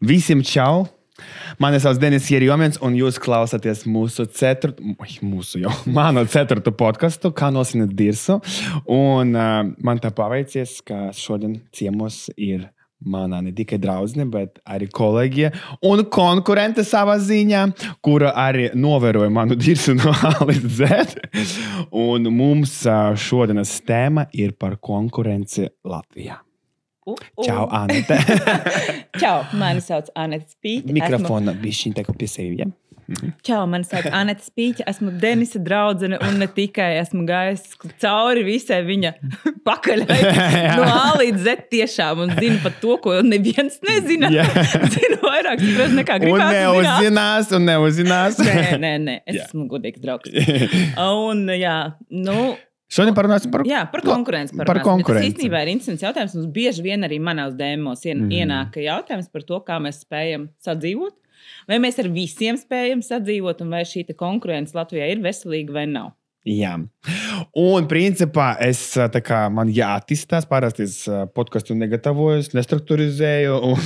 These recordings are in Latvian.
Visiem čau! Mani sauc Denis Jerjomiens, un jūs klausāties manu ceturto podcastu, kā nosināt dirsu. Un man tā paveicies, ka šodien ciemos ir mana ne tikai draudzene, bet arī kolēģija un konkurente savā ziņā, kura arī novēroja manu dirsu no A līdz Z. Un mums šodienas tēma ir par konkurenci Latvijā. Čau, Anete. Čau, mani sauc Anete Spīķa. Mikrofona bišķiņ teku pie sevi, ja? Čau, mani sauc Anete Spīķa. Esmu Denisa draudzene un ne tikai esmu gājis cauri visai viņa pakaļai. No A līdz Z tiešām un zinu par to, ko neviens nezina. Zinu vairāk, nekā gribētu un neuzinās. Nē. Es esmu godīgs draugs. Un Šodien parunāsim par konkurenci. Par konkurenci. Tas īstenībā ir interesants jautājums. Mums bieži vien arī manos dēmos ienāk jautājums par to, kā mēs spējam sadzīvot. Vai mēs ar visiem spējam sadzīvot, un vai šī konkurence Latvijā ir veselīga vai nav. Jā. Un principā man jāattīstās, parasti es podcastu negatavojos, nestrukturizēju un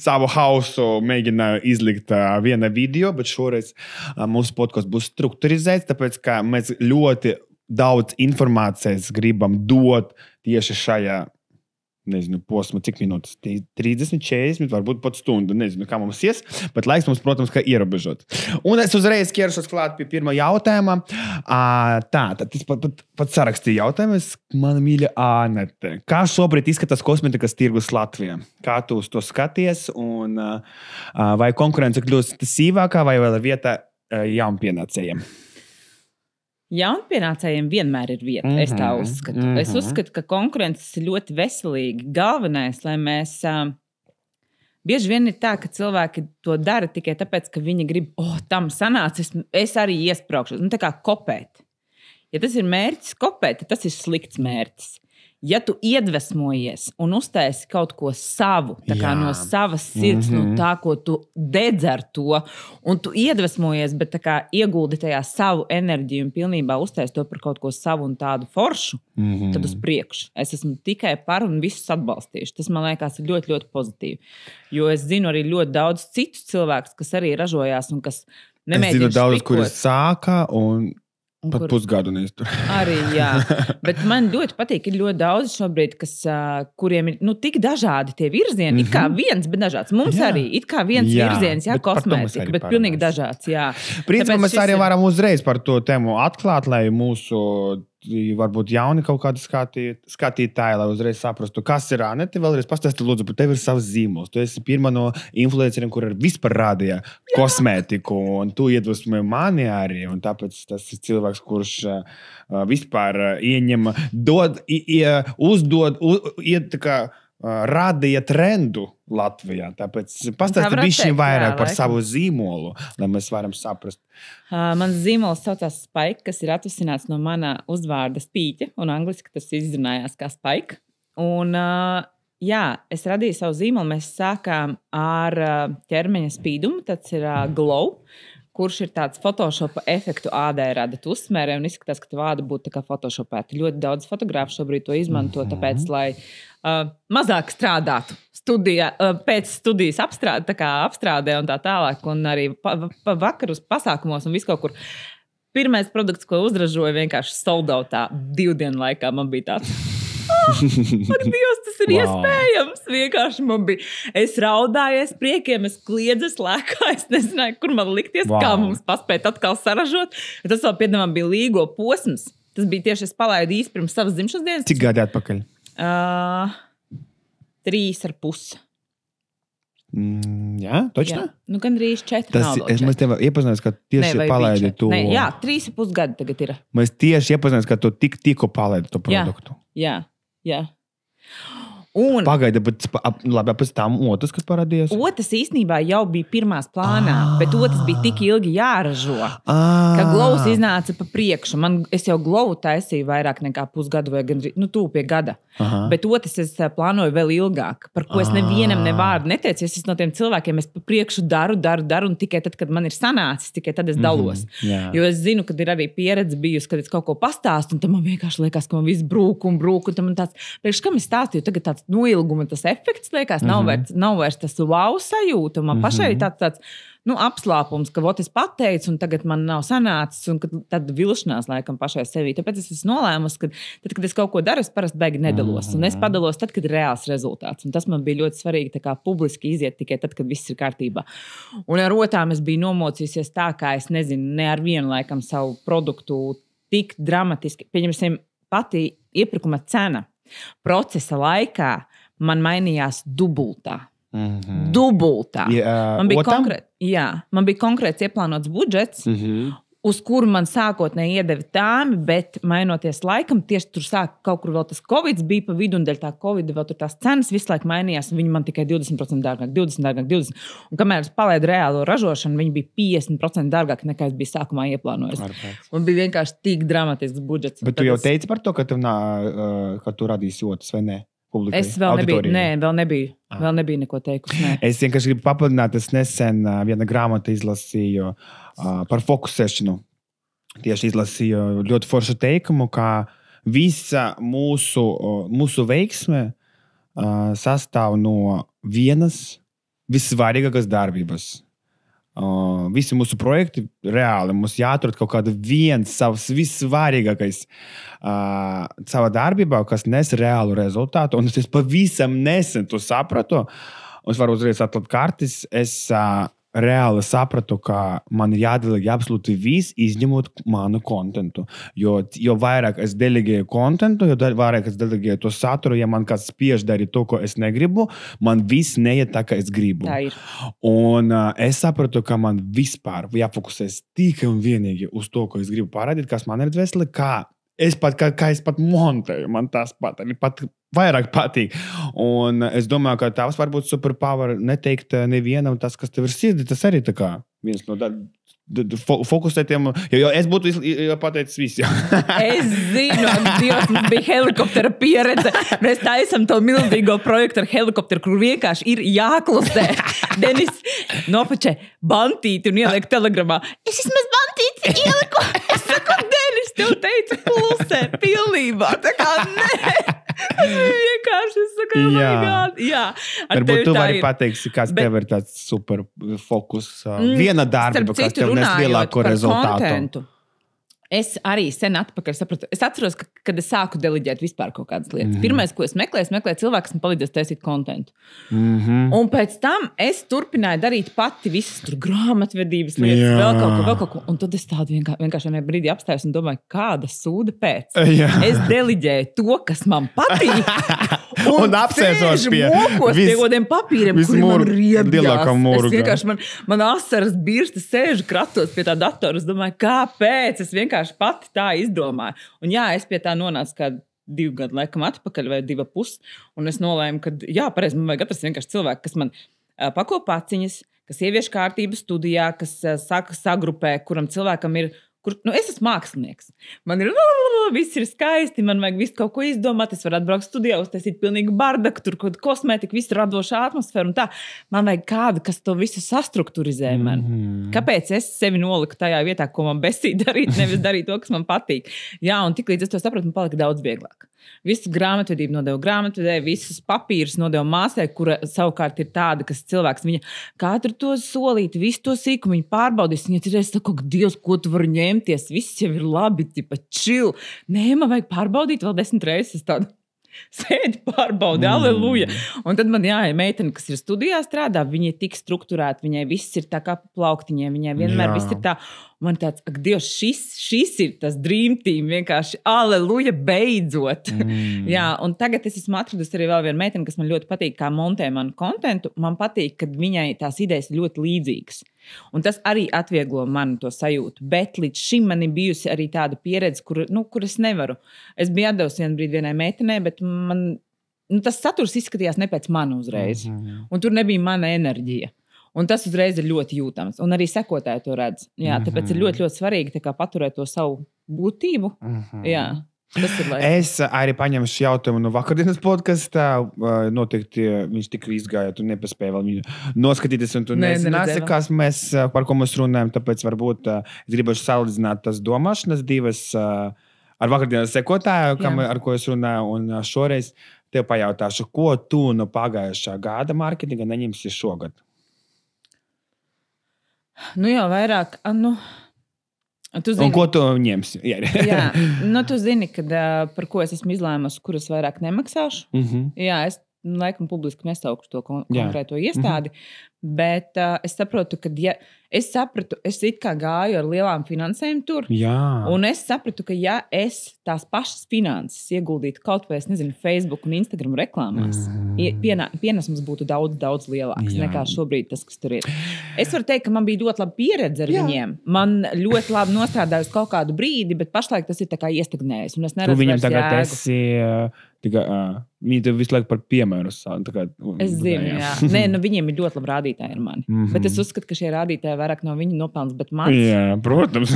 savu hausu mēģināju izlikt viena video, bet šoreiz mūsu podcasts būs strukturizēts, tāpēc, ka mēs ļoti daudz informācijas gribam dot tieši šajā, posmā, cik minūtes, 30, 40, varbūt pat stundu, nezinu, kā mums ies, bet laiks mums, protams, kā ierobežot. Un es uzreiz ķeršos klāt pie pirmā jautājuma. Tad es pat sarakstīju jautājumu, mana mīļa Anete. Kā šobrīd izskatās kosmetikas tirgus Latvijā? Kā tu uz to skaties? Un vai konkurence kļūst sīvākā vai vēl vieta jaunpienācējiem? Jaunpienācējiem vienmēr ir vieta, es tā uzskatu. Es uzskatu, ka konkurences ir ļoti veselīgi. Galvenais, lai mēs... Bieži vien ir tā, ka cilvēki to dara tikai tāpēc, ka viņi grib, tam sanāca, es arī iespraukšu. Tā kā kopēt. Ja tas ir mērķis kopēt, tad tas ir slikts mērķis. Ja tu iedvesmojies un uztaisi kaut ko savu, tā kā no savas sirds, no tā, ko tu dedz ar to, un tu iedvesmojies, bet tā kā ieguldi tajā savu enerģiju un pilnībā uztaisi to par kaut ko savu un tādu foršu, tad uz priekšu. Es esmu tikai par un visus atbalstīšu. Tas, man liekas, ir ļoti, ļoti pozitīvi. Jo es zinu arī ļoti daudz citus cilvēkus, kas arī ražojās un kas nemēģina špikot. Es zinu daudz, kuri sāka un... Pat pusgadu neiztur. Arī, jā. Bet man ļoti patīk, ir ļoti daudz šobrīd, kuriem ir tik dažādi tie virzieni. It kā viens, bet dažāds. Mums arī it kā viens virziens, kosmētika, bet pilnīgi dažāds. Jā. Principā mēs arī varam uzreiz par to tēmu atklāt, lai mūsu varbūt jauni kaut kādi skatītāji, lai uzreiz saprastu, kas ir Anete. Vēlreiz pastāsti, lūdzu, par tevi ir savs zīmols. Tu esi pirmā no influenceriem, kur vispār rādīja kosmētiku, un tu iedvesmoji mani arī, un tāpēc tas ir cilvēks, kurš vispār ieņem, rādīja trendu Latvijā. Tāpēc pastāsti bišķiņ vairāk par savu zīmolu, lai mēs varam saprast. Mans zīmols saucās Spike, kas ir atvasināts no mana uzvārda Spīķa, un angliski tas izrunājās kā Spike. Un, es radīju savu zīmolu. Mēs sākām ar ķermeņa spīdumu, tas ir glow, kurš ir tāds Photoshopa efektu ādai rada. Tu uzsmērē un izskatās, ka tev āda būtu tā kā Photoshopēta. Ļoti daudz fotogrāfu šobrīd to izmanto, tāpēc, lai mazāk strādātu pēc studijas apstrādē un tā tālāk, un arī vakarus pasākumos un visu kaut kur. Pirmais produkts, ko uzražoju, vienkārši soldautā 2 dienu laikā man bija tāds. Ak, Dievs, tas ir iespējams. Vienkārši man bija. Es raudāju, es priekiem, es kliedzu, es lēkāju, es nezināju, kur man likties, kā mums paspēt atkal saražot. Tas vēl piedāvām bija līgo posms. Tas bija tieši, es palaidu īsti pirms savas dzimšanas dienas. Cik gadi atpakaļ? 3,5. Jā, točnā? Gandrīz 4. Mēs tev iepazinājās, ka tieši palaidi to... 3,5 gadi tagad ir. Mēs tieši iepazinājās, ka tu tikko palaidi to produktu. Jā. Pagaida, bet labi, pēc tam otrs, kas parādījās? Otrs īstenībā jau bija pirmās plānā, bet otrs bija tik ilgi jāražo, ka glows iznāca pa priekšu. Es jau glowu taisīju vairāk nekā pusgadu vai gandrīz, tūp pie gada. Bet otrs es plānoju vēl ilgāk, par ko es nevienam nevārdu neteicu. Es esmu no tiem cilvēkiem, es pa priekšu daru, un tikai tad, kad man ir sanācis, tikai tad es dalos. Jo es zinu, kad ir arī pieredze bijusi, kad es kaut ko pastāstu, un tam man vienkārši liekas, ka man viss brūk, un tam man tāds, priekš kam es stāstīju, tagad tāds noilguma tas efekts, liekas, nav vairs tas wow sajūta. Man pašai ir tāds apslāpums, ka es pateicu, un tagad man nav sanācis, un tad vilšanās laikam pašai sevī. Tāpēc es esmu nolēmusi, ka tad, kad es kaut ko daru, es parasti beigi nedalos. Un es padalos tad, kad ir reāls rezultāts. Un tas man bija ļoti svarīgi tā kā publiski iziet tikai tad, kad viss ir kārtībā. Un ar otām es biju nomocījusies tā, kā es nezinu, ne ar vienu laikam savu produktu tik dramatiski. Pieņemsim, pati iepirkuma cena procesa laikā man mainījās dubultā. Dubultā. Man bija konkrēts ieplānots budžets, uz kuru man sākotnēji iedeva tāmi, bet mainoties laikam, tieši tur sāk kaut kur vēl tas Covid bija pa vidu, un dēļ tā Covid vēl tur tās cenas visu laiku mainījās, un viņi man tikai 20% dārgāk, 20%. Un kamēr es palaidu reālo ražošanu, viņi bija 50% dārgāk, nekā es biju sākumā ieplānojis. Un bija vienkārši tik dramatisks budžets. Bet tu jau teici par to, ka tu radīsi otrs, vai ne? Publikai, es vēl nebiju. Vēl nebija neko teikusi. Nē. Es vienkārši gribu papildināt, es nesen viena grāmata izlasīju par fokusēšanu. Tieši izlasīju ļoti foršu teikumu, ka visa mūsu veiksme sastāv no vienas vissvarīgākās darbības. Visi mūsu projekti reāli mums jāatrod kaut kāda viens savs vissvarīgākais savā darbībā, kas nes reālu rezultātu. Un es pavisam nesen to sapratu. Un es varu uzreiz atklāt kartis. Es reāli sapratu, ka man ir jādeleģē absolūti viss, izņemot manu kontentu. Jo vairāk es delegēju kontentu, jo vairāk es delegēju to saturu, ja man kāds spiež darīt to, ko es negribu, man viss neiet tā, kā es gribu. Tā ir. Un es sapratu, ka man vispār jāfokusēs tikai un vienīgi uz to, ko es gribu parādīt, kas man ir dvēseli, kā es pat montēju, man tas pat vairāk patīk. Un es domāju, ka tavs varbūt superpower neteikt nevienam tas, kas tev ir sirdī, tas arī tā kā viens no fokusētiem, jo es būtu pateicis visu. Es zinu, Dievs, mums bija helikoptera pieredze. Mēs taisam to milzīgo projektu ar helikopteru, kur vienkārši ir jāklusē. Denis nopačē bantīti un ieliek telegramā. Es vismaz bantīti ieliku. Es saku, Denis, tev teicu klusē pilnībā. Tā kā nē. Tas bija vienkārši, es saku, oh my God. Jā. Varbūt tu vari pateikt, kāds tev ir tāds super fokus. Viena darba, kas tev nes lielāko rezultātu. Kontentu. Es arī sen atpakaļ sapratu. Es atceros, kad es sāku deleģēt vispār kaut kādas lietas. Pirmais, ko es meklēju cilvēku, kas man palīdzēs taisīt kontentu. Un pēc tam es turpināju darīt pati visas tur grāmatvedības lietas, vēl kaut ko. Un tad es tādu vienkārši vienā brīdī apstājos un domāju, kāda sūda pēc. Es deleģēju to, kas man patīk. Un apsēžos pie kodiem papīriem, kuri man riebjās. Es vienkārši, man asaras birsta sēžu kratos pie tā datora. Es domāju, kāpēc? Es vienkārši pati tā izdomāju. Un jā, es pie tā nonācu kādu 2 gadu laikam atpakaļ vai 2,5. Un es nolēmu, ka pareizi, man vajag atrast vienkārši cilvēku, kas man pako paciņas, kas ievieš kārtību studijā, kas sagrupē, kuram cilvēkam ir, es esmu mākslinieks. Man ir, viss ir skaisti, man vajag visu kaut ko izdomāt, es varu atbraukt studijā, uztaisīt pilnīgi bardaku, tur kaut kosmētika, visu radošā atmosfēru un tā. Man vajag kādu, kas to visu sastrukturizē man. Kāpēc es sevi noliku tajā vietā, ko man besīt darīt, nevis darīt to, kas man patīk? Jā, un tiklīdz es to sapratu, man palika daudz vieglāk. Visu grāmatvedību nodevu grāmatvedēju, visus papīrus nodevu māsai, kura savukārt ir tāda, kas cilvēks, viņa katru to solīti, visu to sīkumu, viņa pārbaudīs, viņa cerēs, saka, Dievs, ko tu vari ņemties, viss jau ir labi, tipa chill. Nē, man vajag pārbaudīt vēl 10 reizes tādu. Sēdi pārbaudi, aleluja. Un tad man meitene, kas ir studijā strādā, viņa ir tik strukturēta, viņai viss ir tā kā plauktiņiem, viņai vienmēr viss ir tā. Man tāds, ak, Dievs, šis ir tas dream team, vienkārši aleluja, beidzot. Jā, un tagad es esmu atradusi arī vēl vienu meiteni, kas man ļoti patīk, kā montē manu kontentu. Man patīk, kad viņai tās idejas ir ļoti līdzīgas. Un tas arī atvieglo manu to sajūtu. Bet līdz šim man ir bijusi arī tāda pieredze, kur es nevaru. Es biju atdevusi vienu brīdi vienai meitenei, bet man, tas saturs izskatījās ne pēc mani uzreiz. Un tur nebija mana enerģija. Un tas uzreiz ir ļoti jūtams. Un arī sekotāji to redz. Jā, tāpēc ir ļoti, ļoti svarīgi tā kā paturēt to savu būtību. Jā. Es arī paņemšu jautājumu no vakardienas podkastā. Noteikti viņš tik izgāja, tu nepaspēji vēl viņu noskatīties, un tu nezināsi, kas par ko mēs runājam. Tāpēc varbūt es gribēšu salīdzināt tas domāšanas divas ar vakardienas sekotāju, ar ko es runāju, un šoreiz tev pajautāšu, ko tu no pagājušā gada mārketinga neņemsi šogad? Nu jau vairāk, tu zini. Un ko tu ņemsi? Jā, tu zini, kad, par ko es esmu izlēmusi, kuras vairāk nemaksāšu. Jā, es laikam publiski nesaukšu to konkrēto iestādi, bet es saprotu, ka es it kā gāju ar lielām finansēm tur, un es sapratu, ka ja es tās pašas finanses ieguldītu kaut vai, es nezinu, Facebook un Instagram reklāmās, pienesums būtu daudz, daudz lielāks nekā šobrīd tas, kas tur ir. Es varu teikt, ka man bija ļoti laba pieredze ar viņiem. Man ļoti labi nostrādājusi kaut kādu brīdi, bet pašlaik tas ir tā kā iestagnējis, un es neredzu vairs jēgu. Viņi tev visu laiku par piemēru Es zinu, jā. Nē, viņiem ir ļoti labi rādītāji ar mani. Bet es uzskatu, ka šie rādītāji vairāk nav viņu nopelns, bet mans. Jā, protams.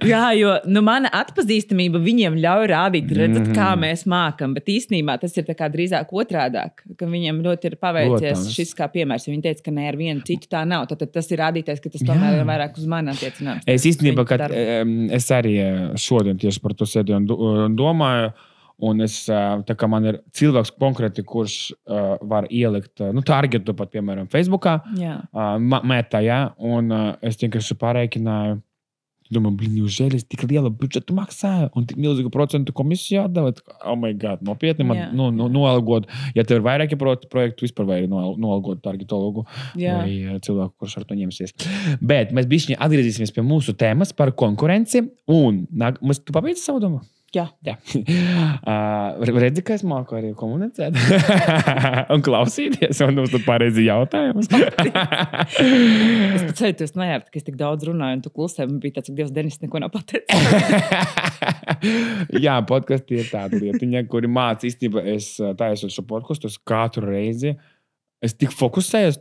Jā, jo mana atpazīstamība viņiem ļauj rādīt, redzat, kā mēs mākam, bet īstenībā tas ir tā kā drīzāk otrādāk, ka viņiem ļoti ir paveicies šis kā piemērs. Viņi teica, ka ne ar vienu citu tā nav. Tad tas ir rādītājs, ka tas tomēr ir vairāk uz mani attiecināms. Es īstenībā, kad es arī šodien tieši par to sēdēju un domāju, un tā kā man ir cilvēks konkrēti, kurš var ielikt, targetu pat, piemēram, Facebookā, metā, un es vienkārši pārēķināju, domāju, neужели tik liela budžetu maksāju un tik milzīgu procentu komisiju atdevēt? Oh my God, nopietni, man noalgot, ja tev ir vairāki projektu, vispār vai noalgot targetologu vai cilvēku, kurš ar to ņemsies. Bet mēs bišķiņi atgriezīsimies pie mūsu tēmas par konkurenci, un tu pabeidzi savu domu? Jā. Redzi, ka es māku arī komunicēt un klausīties, un uzdot pareizi jautājumus. Es pat sajūtos nejāpt, ka es tik daudz runāju, un tu klusē, man bija tāds, ka Dievs Denis neko nav pateicis. Jā, podkasti ir tāda lietiņa, kuri māca īstenībā, es taisot šo podkastu katru reizi. Es tik fokusējos,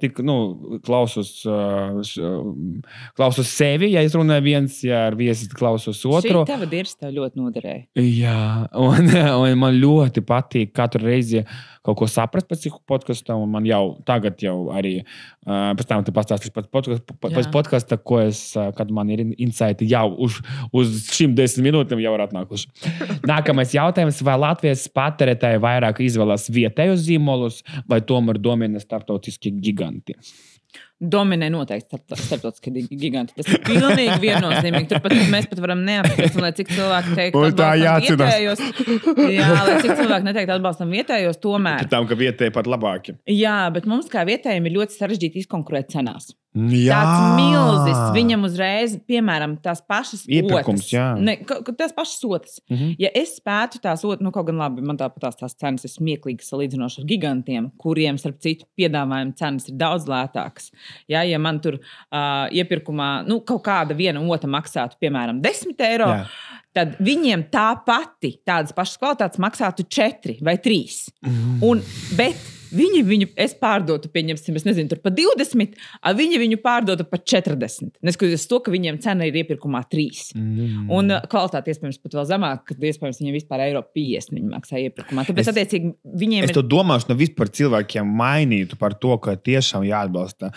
klausos sevi, ja es runāju viens, ja ar viesi klausos otru. Šī tava dirsta tev ļoti noderēja. Jā, un man ļoti patīk katru reizi kaut ko saprast pēc podkasta, un man tagad arī pēc tam te pastāstīs pēc podkasta, kad man ir insighti jau uz šim 10 minūtēm jau ir atnākuši. Nākamais jautājums, vai Latvijas patērētāji vairāk izvēlas vietējos zīmolus, vai tomēr domina starptautiskie giganti? Dominē noteikti starptautiskie giganti. Tas ir pilnīgi viennozīmīgi. Turpat mēs pat varam neapspriest, lai cik cilvēki teikt atbalstam vietējos. Jā, lai cik cilvēki neteikt atbalstam vietējos, tomēr. Tam, ka vietēji pat labāki. Jā, bet mums kā vietējiem ir ļoti sarežģīti izkonkurēt cenās. Tāds milzis. Viņam uzreiz, piemēram, tās pašas iepirkums, tās pašas sotas. Ja es spētu tās sotas, kaut gan labi, man tāpatās tās cenas ir smieklīgi salīdzinoši ar gigantiem, kuriem, starp citu, piedāvājuma cenas ir daudz lētākas. Ja man tur iepirkumā, kaut kāda viena ota maksātu, piemēram, 10 eiro, tad viņiem tā pati tādas pašas kvalitātes maksātu 4 vai 3. Bet es pārdotu, pieņemsim, es nezinu, tur pa 20, viņi viņu pārdotu pa 40. Neskatoties to, ka viņiem cena ir iepirkumā 3. Un kvalitāte iespējams pat vēl zemāk, kad iespējams viņiem vispār €50 viņi maksā iepirkumā. Tāpēc, attiecīgi, viņiem Es to domāšu, vispār cilvēkiem mainītu par to, ka tiešām jāatbalsta.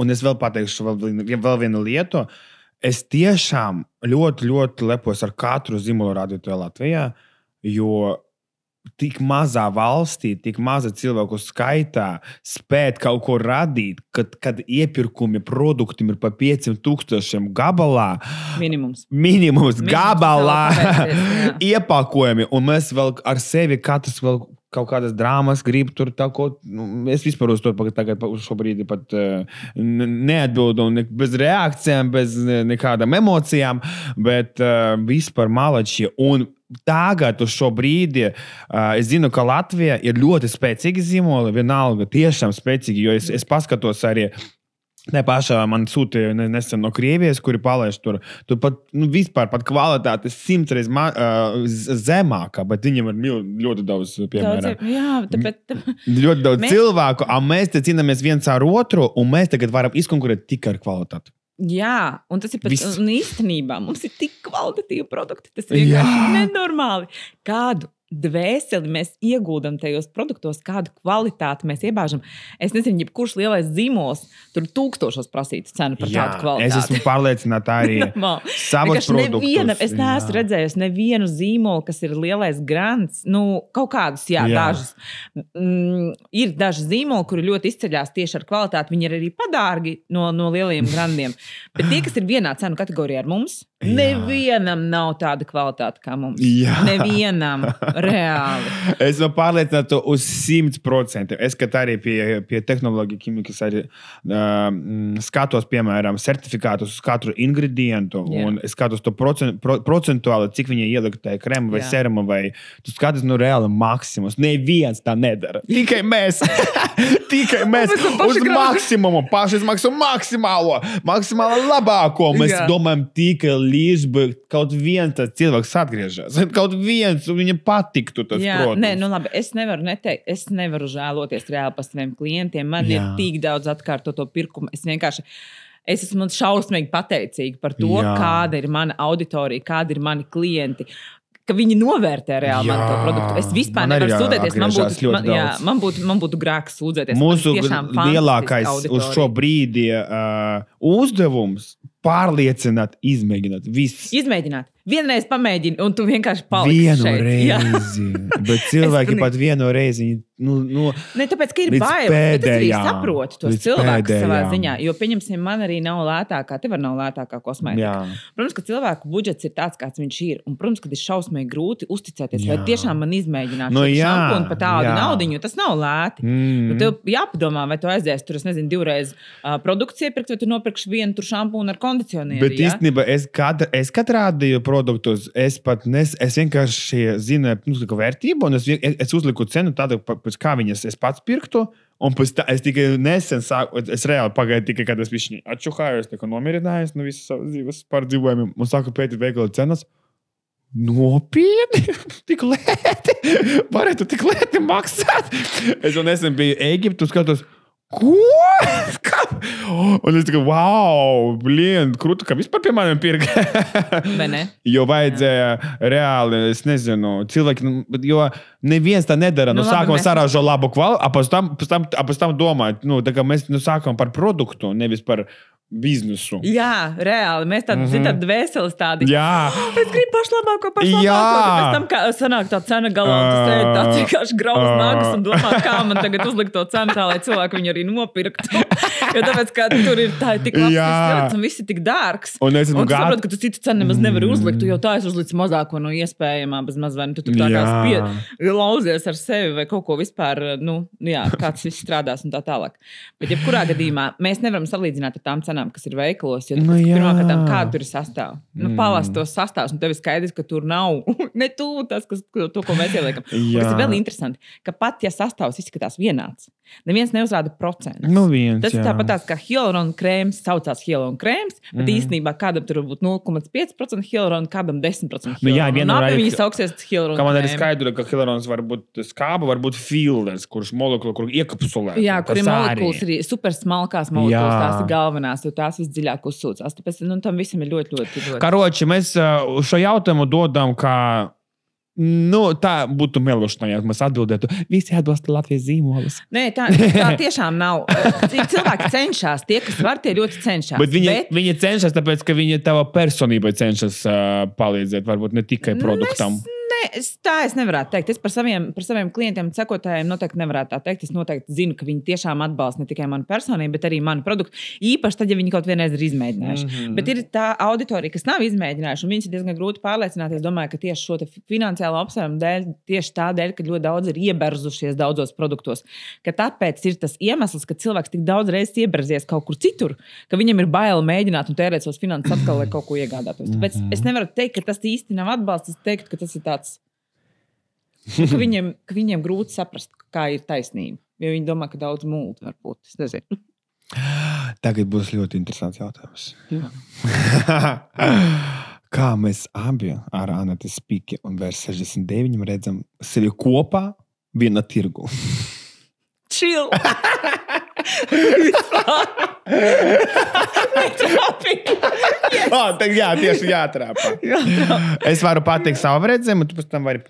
Un es vēl pateikšu vēl vienu lietu. Es tiešām ļoti, ļoti lepos ar katru zīmolu rādītāju Latvijā, jo tik mazā valstī, tik maza cilvēku skaitā spēt kaut ko radīt, kad iepirkumi produktiem ir pa 5,000 gabalā. Minimums gabalā iepakojumi. Un mēs vēl ar sevi katrs vēl kaut kādas drāmas grib tur tā ko. Es vispār uz to tagad šobrīd pat neatbildu bez reakcijām, bez nekādām emocijām, bet vispār malači. Un tagad uz šo brīdi es zinu, ka Latvija ir ļoti spēcīgi zīmoli, vienalga tiešām spēcīgi, jo es paskatos arī ne pašā man sūtīja nesen no Krievijas, kuri palaiž tur pat, vispār pat kvalitāte 100 reizes zemākā, bet viņam ir ļoti daudz, piemēram. Ļoti daudz cilvēku, un mēs te cīnāmies viens ar otru, un mēs tagad varam izkonkurēt tikai ar kvalitāti. Jā, un tas ir īstenībā. Mums ir tik kvalitatīvi produkti. Tas ir vienkārši nenormāli. Kādu dvēseli mēs ieguldam tajos produktos, kādu kvalitāti mēs iebāžam. Es nezinu, jebkurš lielais zīmols, tur 1000 prasītu cenu par tādu kvalitāti. Es esmu pārliecināta arī savus produktus. Es neesmu redzējusi nevienu zīmolu, kas ir lielais grants. Kaut kādus, dažus. Ir daži zīmoli, kuri ļoti izceļās tieši ar kvalitāti. Viņi ir arī padārgi no lielajiem grandiem. Bet tie, kas ir vienā cenu kategorijā ar mums, nevienam nav tāda kvalitāte kā mums. Nevienam. Reāli. Es esmu pārliecināta uz 100%. Es arī pie tehnoloģiju ķīmikas arī skatos, piemēram, certifikātus uz katru ingredientu, un es skatos to procentuāli, cik viņi ielikt tajā krēmu vai serumu, vai tu skaties, reāli maksimus. Neviens tā nedara. Tikai mēs. Tikai mēs. Uz maksimumu. Paši izmaksu maksimālo labāko. Mēs domājam, tikai līdz kaut viens tas cilvēks atgriežas. Kaut viens, un viņam patiktu tas produkts. Labi, es nevaru neteikt, es nevaru žēloties reāli par saviem klientiem. Man ir tik daudz atkārtoto pirkumu. Es esmu šausmīgi pateicīga par to, kāda ir mana auditorija, kādi ir mani klienti, ka viņi novērtē reāli man to produktu. Es vispār nevaru sūdzēties. Man būtu grēks sūdzēties. Mūsu lielākais uz šo brīdi uzdevums pārliecināt, izmēģināt. Viss. Izmēģināt. Vienreiz pamēģini, un tu vienkārši paliksi šeit. Vienu reizi. Bet cilvēki pat vienu reizi. Ne, tāpēc, ka ir bailes. Bet es arī saprotu tos cilvēkus savā ziņā. Jo, pieņemsim, man arī nav lētākā, tev nav lētākā kosmētika. Protams, ka cilvēku budžets ir tāds, kāds viņš ir. Un, protams, ka ir šausmīgi grūti uzticēties, vai tiešām man izmēģināt šo šampūnu par tādu naudiņu. Tas nav lēti. Tev jāpadomā, vai tu aizies tur, es nezinu, 2 reizes produkciju iepirkt, vai tu nopirkši vienu tur šampūnu ar kondicionieru. Bet īstenībā es kad rādīju produktus, es vienkārši zinu vērtību, un es uzliku cenu tādu, pēc kā viņas es pats pirktu, un pēc tā es tikai nesen sāku, es reāli pagaidu tikai, kad es višķi atšuhāju, es nomierinājos no visas savas dzīves pārdzīvojumiem, un sāku pētīt veikala cenas. Nopietni? Tik lēti? Varētu tik lēti maksāt? Es jau nesen biju Ēģiptu, skatos, ko? Un es tikai, wow, krūtu, ka vispār pie maniem pirka. Vai ne? Jo vajadzēja reāli, es nezinu, cilvēki, jo neviens tā nedara. Sākumā sarāžo labu kvalitāti, a pēc tam domājot, tā kā mēs sākam par produktu, nevis par biznesu. Jā, reāli. Mēs tādi dvēseles tādi. Jā. Es gribu pašlabāko. Pēc tam, kā sanāk tā cena galā, un tas ir tāds vienkārši grauz nagas un domā, kā man tagad uzlikt to cenu tā, lai cilvēki viņu arī nopirktu. Jo tāpēc, ka tur ir tā tik labs izstrādes un viss ir tik dārgs. Un tu saproti, ka tu citu cenu nemaz nevari uzlikt. Tu jau tā esi uzlicis mazāko no iespējamā, bez maz vai tu tur tā kā lauzies ar sevi vai kaut ko vispār, kāds viss strādās un tā tālāk. Bet jebkurā gadījumā mēs nevaram salīdzināt ar tām cenām, kas ir veikalos, jo pirmkārt, kāda tur ir sastāv. Palas tos sastāvs, un tev ir skaidrs, ka tur nav ne tas, to, ko mēs ieliekam. Tas ir vēl interesanti, ka pat, ja sastāvs izskatās vienāds, neviens neuzrāda procentus. Tas ir tāpat kā hialurona krēms, saucās hialurona krēms, bet īstenībā kādam tur varbūt 0,5% hialurona, kādam 10% hialurona. Viņi sauksies hialurona krēms. Kā man arī skaidra, ka hialurons var būt skāba, var būt filders, kurš molekula, kur iekapsulē. Jā, kur ir molekulas arī super smalkās molekulas, tās ir galvenās, jo tās visdziļāk uzsūcās. Tāpēc tam visam ir ļoti. Karoči, mēs šo jautājumu dodam, kā tā būtu melošanā, ja mēs atbildētu. Visi atbalsta Latvijas zīmolus. Nē, tā tiešām nav. Cilvēki cenšas, tie, kas var, tie ļoti cenšas. Bet viņi cenšas, tāpēc, ka viņi tava personībai cenšas palīdzēt, varbūt ne tikai produktam. Tā es nevarētu teikt. Es par saviem klientiem, sekotājiem noteikti nevarētu tā teikt. Es noteikti zinu, ka viņi tiešām atbalsta ne tikai manu personību, bet arī manu produktu. Īpaši tad, ja viņi kaut vienreiz ir izmēģinājuši. Bet ir tā auditorija, kas nav izmēģinājuši, un viņas ir diezgan grūti pārliecināties. Es domāju, ka tieši šo finansiālo apsvērumu dēļ, tieši tādēļ, ka ļoti daudz ir ieberzušies daudzos produktos. Ka tāpēc ir tas iemesls, ka cilvēks tik daudz reizes ieberzies kaut kur citur, ka viņam ir bail mēģināt un tērēt savus finanses atkal, lai kaut ko iegādātos. Tāpēc es nevaru teikt, ka tas īsti nav atbalsts. Es teiktu, ka tas ir tāds. Ka viņiem grūti saprast, kā ir taisnība. Jo viņi domā, ka daudz multi var būt. Es nezinu. Tagad būs ļoti interesants jautājums. Kā mēs abi ar Aneti Spiki un Vērs 69 redzam sevi kopā vienā tirgu? Chill! Jā, tieši jātrāpā. Es varu pateikt savu redzējumu, tu pēc tam vari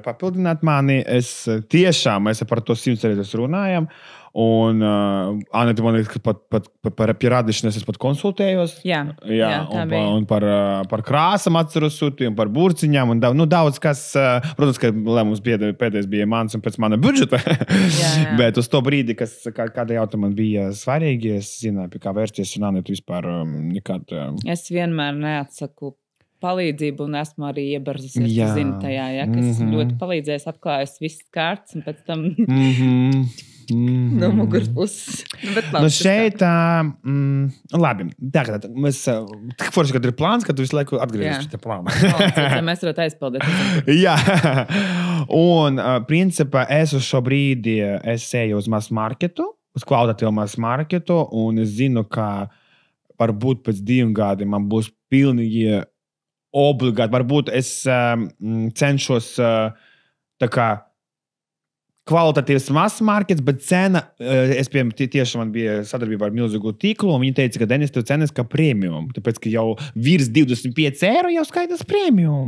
papildināt mani. Mēs par to 100 reizes runājam. Un Anita, man liekas, ka pat par pierādīšanos es pat konsultējos. Jā, un par krāsam atceros sūtījumu, par burciņām. Un daudz kas, protams, ka lēmums pēdējais bija mans un pēc mana budžeta. Bet uz to brīdi, kāda jautājuma man bija svarīgi, es zināju, pie kā vērsties, un Anita vispār nekad. Es vienmēr neatsaku palīdzību, un esmu arī iebarzusies, zinu tajā, ka es ļoti palīdzēju, atklājos visas kārtas, un pēc tam no muguras puses. Šeit, labi, tagad mēs, forši, kad ir plāns, kad tu visu laiku atgriezies pie plāna. Mēs varat aizpildīt. Jā, un principā es uz šo brīdi eju uz mass marketu, uz kvalitatīvu mass marketu, un es zinu, ka varbūt pēc 2 gadiem man būs pilnīgi obligāti. Varbūt es cenšos tā kā kvalitatīvs mass markets, bet cena, tieši man bija sadarbība ar milzīgu tīklu, un viņi teica, ka Denis, tev cenas kā premium, tāpēc, ka jau virs 25 eiro jau skaitās premium.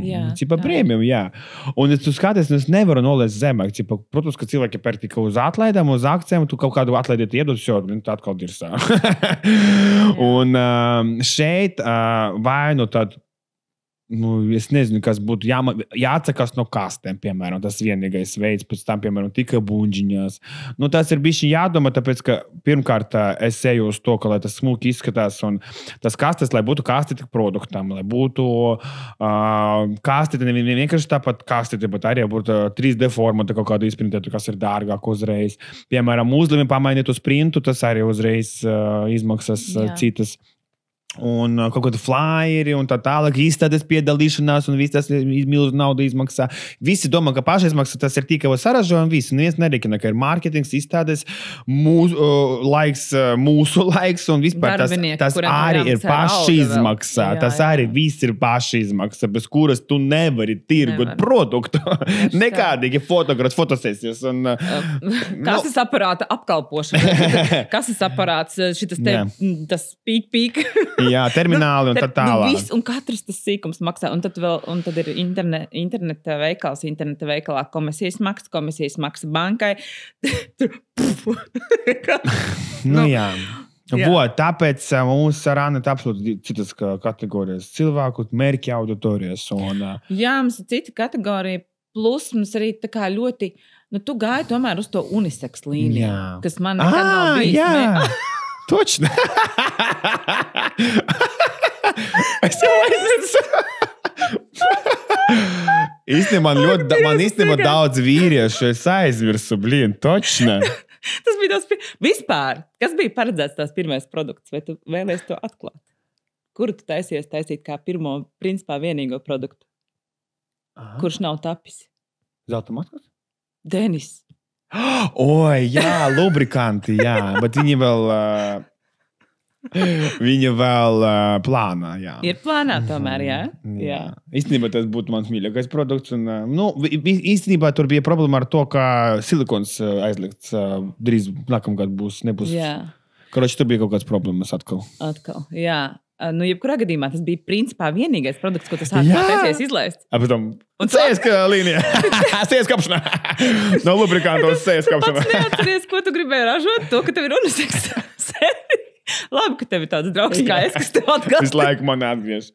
Premium, jā. Un tu skaties, es nevaru nolēst zemāk. Protams, ka cilvēki pērk tikai uz atlaidām, uz akcijām, tu kaut kādu atlaidiet iedod, tā atkal dirsā. Un šeit vai nu tad es nezinu, kas būtu jāatsakās no kastēm, piemēram. Tas vienīgais veids, pēc tam, piemēram, tikai buņģiņās. Tas ir bišķi jādomā, tāpēc, ka pirmkārt es eju uz to, ka lai tas smuki izskatās, un tas kastes, lai būtu kasteti produktam, lai būtu kasteti, ne vienkārši tāpat kasteti, bet arī būtu 3D formata kaut kādu izprintētu, kas ir dārgāk uzreiz. Piemēram, uzlimi pamainīt uz printu, tas arī uzreiz izmaksas citas. Un kaut kāda flyeri un tā tālāk izstādes piedalīšanās un viss tas milzu naudu izmaksā. Visi domā, ka pašizmaksa tas ir tikai saražojumi, visi. Neviens nerēķina, ka ir mārketings, izstādes, mūsu laiks un vispār tas arī ir pašizmaksa. Tas arī viss ir pašizmaksa, bez kuras tu nevari tirgot produktu. Nekādīgi fotosesijas. Kases aparāta apkalpošana. Kases aparāts, šitas te, tas pīk. Jā, termināli un tā tālāk. Un katrs tas sīkums maksā. Un tad ir interneta veikalā komisijas maksa bankai. Jā. Tāpēc mums ar Anētu absolūti citas kategorijas cilvēku, mērķi auditorijas. Jā, mums ir cita kategorija. Plus mums arī tā kā ļoti, tu gāji tomēr uz to unisex līniju, kas man nekad nav bijis. Jā. Точно. Es jau aizmirsu. Īstenībā daudz vīriešu es aizmirsu, točno. Tas bija vispār. Kas bija paredzēts tās pirmais produkts? Vai tu vēlies to atklāt? Kuru tu taisies taisīt kā pirmo, principā vienīgo produktu? Kurš nav tapis? Zelta maskos? Denis. Oi, jā, lubrikanti, jā, bet viņi vēl plānā, jā. Ir plānā tomēr, jā. Īstenībā tas būtu mans mīļākais produkts. Īstenībā tur bija problēma ar to, ka silikons aizliegts drīz nākamgad nebūs. Jā. Karoči, tur bija kaut kāds problēmas atkal. Jā. Jebkurā gadījumā tas bija principā vienīgais produkts, ko tu sācies izlaist. Un CSK līnija. CSK kapšanā. No lubrikantos CSK kapšanā. Pats neatceries, ko tu gribēji ražot, to, ka tev ir unisex sērija. Labi, ka tev ir tāds draugs kā es, kas tev atgādina. Visu laiku man atgriež.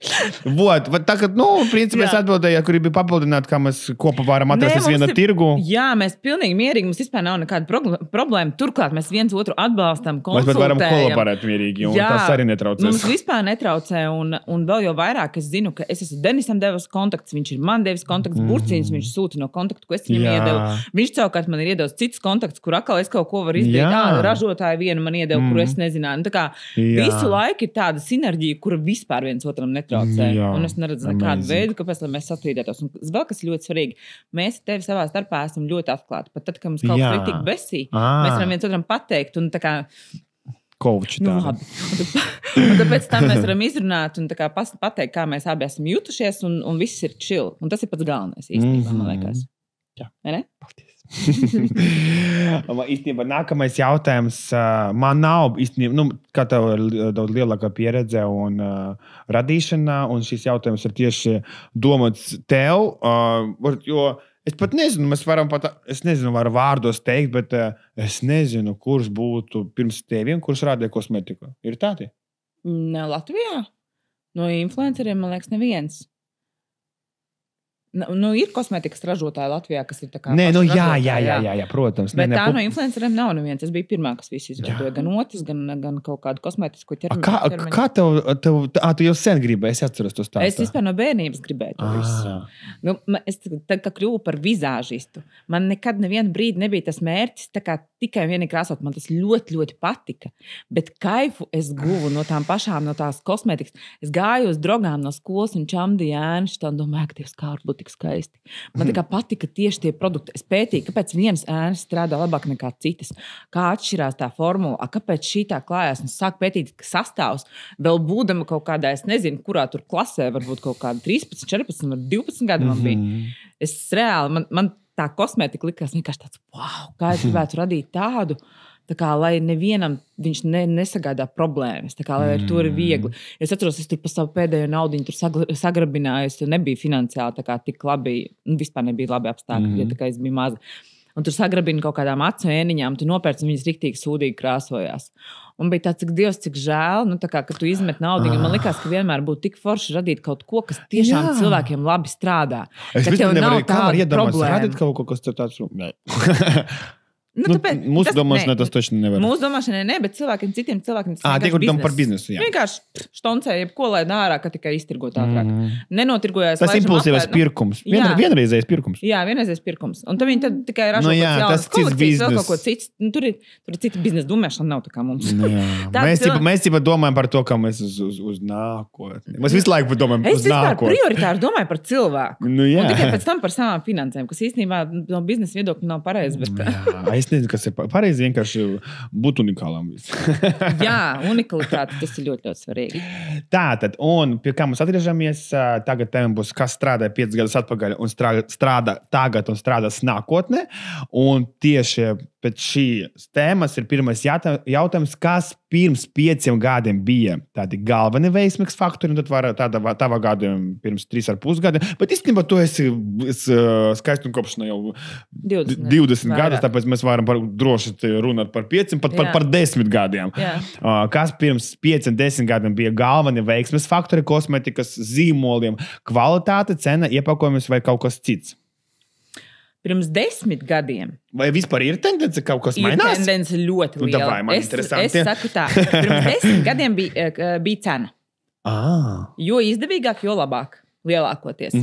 Tagad, principā es atbildēju, kur bija papildināt, kā mēs kopā varam atrasties viena tirgu. Jā, mēs pilnīgi mierīgi, mums vispār nav nekāda problēma. Turklāt mēs viens otru atbalstam, konsultējam. Mēs pat varam kolaborēt mierīgi, un tas arī netraucēs. Mums vispār netraucē, un vēl jau vairāk es zinu, ka es esmu Denisam devis kontakts, viņš ir man devis kontakts, burcīns, viņš sūta no kontaktu, ko es viņam iedevu. Viņš savukārt man ir iedevis cits kontakts, kur atkal es kaut ko varu izdarīt. Ražotāju vienu man iedevu, kuru es nezināju. Visu laiku ir tāda sinerģija, kura vispār viens otram netraucē. Un es neredzu nekādu veidu, kāpēc mēs sastrīdētos. Un vēl kas ļoti svarīgi, mēs tevi savā starpā esam ļoti atklāti. Pat tad, kad mums kaut kas ir tik besī, mēs varam viens otram pateikt un tā kā Kovuči tā. Un tāpēc tam mēs varam izrunāt un tā kā pateikt, kā mēs abi esam jutušies un viss ir chill. Un tas ir pats galvenais īstenībā, man liekas. Jā. Vai ne? Paldies. Īstenībā nākamais jautājums. Man nav īstenībā, kā tev ir daudz lielākā pieredze un radīšanā, un šis jautājums ir tieši domāts tev, jo es pat nezinu, es nezinu, varu vārdos teikt, bet es nezinu, kurš būtu pirms teviem, kurš rādīja kosmetiku. Ir tādi? Ne, Latvijā? No influenceriem, man liekas, neviens. Ir kosmetikas ražotāji Latvijā, kas ir tā kā... Nē, jā, protams. Bet tā no influenceriem nav neviens. Es biju pirmā, kas visu izveidoja. Gan otrs, gan kaut kādu kosmetisko ķermeni. Kā tu jau sen gribēji? Es atceros to stāstu. Es vispār no bērnības gribēju to visu. Es tad, kad kļuvu par vizāžistu, man nekad nevienu brīdi nebija tas mērķis tā kā tikai vienīgi krāsot. Man tas ļoti, ļoti patika. Bet kaifu es guvu no tām pašām, no tās kosmetikas. Es gāju uz drogām no skolas un čamdīju ēnišķi un domāju, ka Dievs, kā varbūt tik skaisti. Man tā kā patika tieši tie produkti. Es pētīju, kāpēc vienas ēnas strādā labāk nekā citas. Kā atšķirās tā formula, kāpēc šī tā klājās. Un sāku pētīt, ka sastāvs vēl būdama kaut kādā, es nezinu, kurā tur klasē, varbūt kaut kāda 13, 14 vai 12 gadu man bija. Es reāli, man tā kosmetika likās vienkārši tāds, wow, kā es gribētu radīt tādu, tā kā, lai nevienam viņš nesagādā problēmas, tā kā, lai ar to ir viegli. Es atceros, es tur pa savu pēdējo naudiņu tur sagrabinājos, jo nebija finansiāli tā kā tik labi, vispār nebija labi apstākļi, ja tā kā es biju maza. Un tur sagrabina kaut kādām acu ēniņām, tu nopērc un viņas riktīgi sūdīgi krāsojās. Un bija tāds, cik Dievs, cik žēl, tā kā, ka tu izmet naudiņu. Man likās, ka vienmēr būtu tik forši radīt kaut ko, kas tiešām cilvēkiem labi strādā. Es ka tev nav tāda problēma. Radīt kaut ko, kas tev tāds... Tāpēc, mūsu domāšanai tas taču nevar. Mūsu domāšanai ne, bet citiem cilvēkiem tas tie, kur domā par biznesu, jā. Vienkārši štoncēja jebko, lai dārā, ka tikai iztirgot ātrāk. Nenotirgojās. Tas impulsīvais pirkums. Vienreizējais pirkums. Jā, vienreizējais pirkums. Un tad viņi tad tikai ražo jaunas kolekcijas, vēl kaut ko cits. Tur ir cita biznesa domāšana, nav tā kā mums. Mēs tipa domājam par to, kā mēs uz nākotni. Mēs visu laiku domājam uz nākotni. Es prioritāri domāju par cilvēku. Un tikai pēc tam par savām finansēm, kas īstenībā no biznesa viedokļa nav pareizi. Es nezinu, kas ir pareizi, vienkārši būt unikālam. Jā, unikalitāte, tas ir ļoti, ļoti svarīgi. Tātad, un pie kā mēs atgriežamies, tagad tēma būs, kas strādāja 5 gadus atpakaļ un strādā tagad un strādās nākotnē. Un tieši pēc šīs tēmas ir pirmais jautājums, kas pirms 5 gadiem bija tādi galveni veiksmīgs faktori, un tad tava gadiem pirms 3,5 gadiem. Bet īstenībā tu esi skaistu kopšanā jau 20 gadus, tāpēc mēs varam droši runāt par 5, pat par 10 gadiem. Kas pirms 5-10 gadiem bija galveni veiksmes faktori kosmetikas zīmoliem, kvalitāte, cena, iepakojums vai kaut kas cits? Pirms 10 gadiem. Vai vispār ir tendence kaut kas mainās? Ir tendence ļoti liela. Davai, man interesanti. Es saku tā, pirms 10 gadiem bija cena. Jo izdevīgāk, jo labāk. Lielākoties.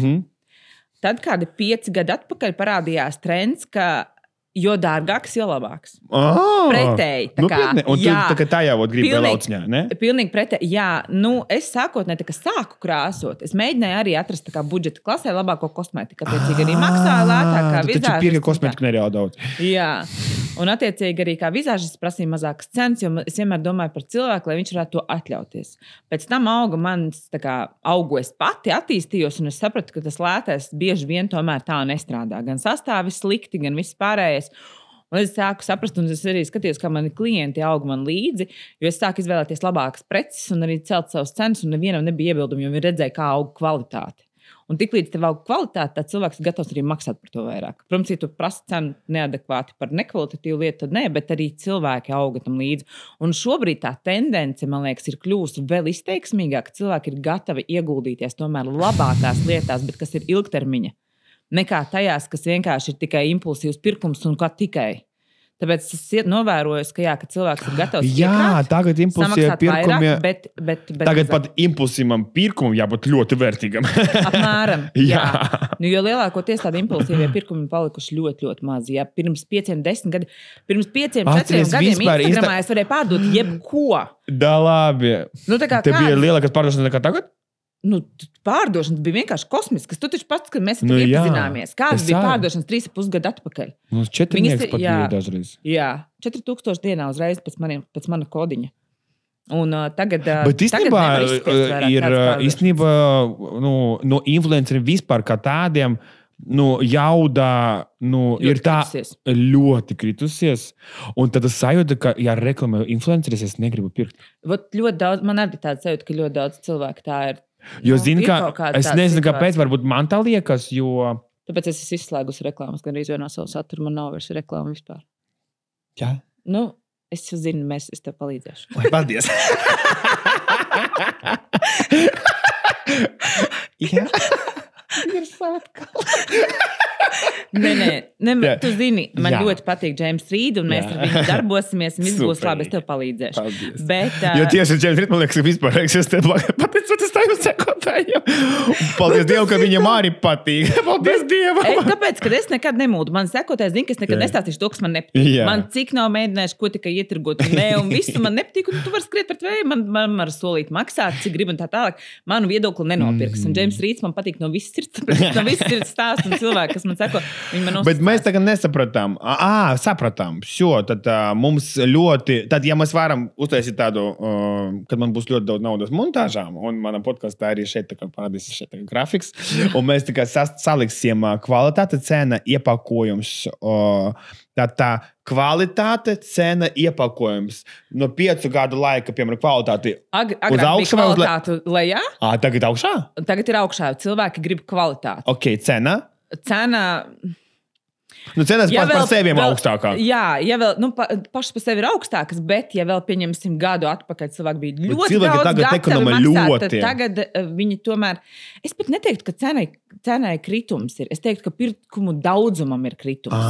Tad kādi 5 gadi atpakaļ parādījās trends, ka jo dārgāks, jo labāks. Pretēji. Un tu tā jau gribi lauciņā, ne? Pilnīgi pretēji. Jā, es sākotnē sāku krāsot. Es mēģināju arī atrast budžeta klasē labāko kosmetiku. Attiecīgi arī maksāju lētāk kā vizāžists. Taču pirka kosmetiku nereāli daudz. Jā. Un attiecīgi arī kā vizāžists prasīja mazākas cenas, jo es vienmēr domāju par cilvēku, lai viņš varētu to atļauties. Pēc tam augu es pati attīstījos, un es sapratu, ka tas lētais bieži vien tomēr tā nestrādā. Gan sastāvi slikti, gan viss pārējais. Un es sāku saprast, un es arī skatījos, kā mani klienti aug man līdzi, jo es sāku izvēlēties labākas preces un arī celt savus cenas, un nevienam nebija iebildumi, jo viņi redzēja, kā aug kvalitāte. Un tiklīdz tev aug kvalitāte, tad cilvēks ir gatavs arī maksāt par to vairāk. Protams, ja tu prasi cenu neadekvāti par nekvalitatīvu lietu, tad nē, bet arī cilvēki auga tam līdzi. Un šobrīd tā tendence, man liekas, ir kļūst vēl izteiksmīgāka. Cilvēki ir gatavi ieguldīties tomēr labākās lietās, bet kas ir ilgtermiņa. Nekā tajās, kas vienkārši ir tikai impulsīvs pirkums un kā tikai. Tāpēc es novēroju, ka cilvēks ir gatavs iekrāt, tagad impulsīvie pirkumi, vairāk, bet tagad pat impulsīvam pirkumam jābūt ļoti vērtīgam. Apmēram, jā. Jo lielākoties tādi impulsīvie pirkumi palikuši ļoti, ļoti mazi. Ja pirms 5-10 gadiem, pirms 5-4 gadiem Instagramā es varēju pārdot jebko. Da labi. Te bija lielākas pārdošanas nekā tagad? Pārdošanas bija vienkārši kosmiskas. Tu taču pats, kad mēs iepazināmies. Kādas bija pārdošanas 3,5 gadu atpakaļ? 4 pat bija dažreiz. Jā, 4000 dienā uzreiz pēc mana kodiņa. Un tagad... Bet īstenībā no influenceriem vispār kā tādiem jauda ir tā kritusies. ļoti kritusies. Un tad es sajūtu, ka, ja reklamē influenceris, es negribu pirkt. Ļoti daudz, man arī tāds sajūta, ka ļoti daudz cilvēku tā ir. Jo, zini, ir ka kaut kāda es tāda nezinu, situācija. kāpēc, varbūt man tā liekas, jo... Tāpēc es esmu izslēgusi reklāmas, gan arī no savu saturu, man nav vairs reklāma vispār. Jā. Es jau zinu, es tev palīdzēšu. Lai, paldies! Jā. Ir sātkal. Nē, tu zini, man Jā. ļoti patīk James Reed, un mēs ar viņu darbosimies, un viss būs Super. labi, es tev palīdzēšu. Paldies. Bet, Jo tieši James Reed, man liekas, ka vispār es tev pateicot, es tavu sekotājiem. Paldies Dievam, ka viņam arī patīk. Paldies Dievam! Kāpēc? Kad es nekad nemūdu. Man sekotājs zina, ka es nekad nestāstīšu to, kas man nepatīk. Jā. Man cik nav mēģinājuši, ko tikai ietirgot, un visu man nepatīk, un tu vari skriet pret vēju, man var solīt maksāt, cik grib un tā tālāk. Manu viedokli nenopirks. Un James Reeds man patīk no visas sirds, no visas sirds stāst un cilvēki, kas man seko, viņi man Bet mēs tagad nesapratām. Sapratām. Tad mums ļoti, tad, ja mēs varam uztaisīt tādu, kad man būs ļoti daudz naudas montāžām, un manam podkastā arī šeit parādīsies šeit grafiks, un mēs tikai saliksim kvalitāte, cena, iepakojums. Tā kvalitāte, cena, iepakojums. No 5 gadu laika, piemēram, kvalitāti uz augšu vai uz leju? Lejā? Tagad augšā? Tagad ir augšā. Cilvēki grib kvalitāti. Ok, cena? Cena... Cenas par sevi augstākā. Jā, ja vēl pašas par sevi ir augstākas, bet, ja vēl pieņemsim gadu atpakaļ, cilvēki bija ļoti cilvēki daudz tagad gatavi maksāt, ļoti. Tad tagad viņi tomēr... Es pat neteiktu, ka cenai kritums ir. Es teiktu, ka pirkumu daudzumam ir kritums.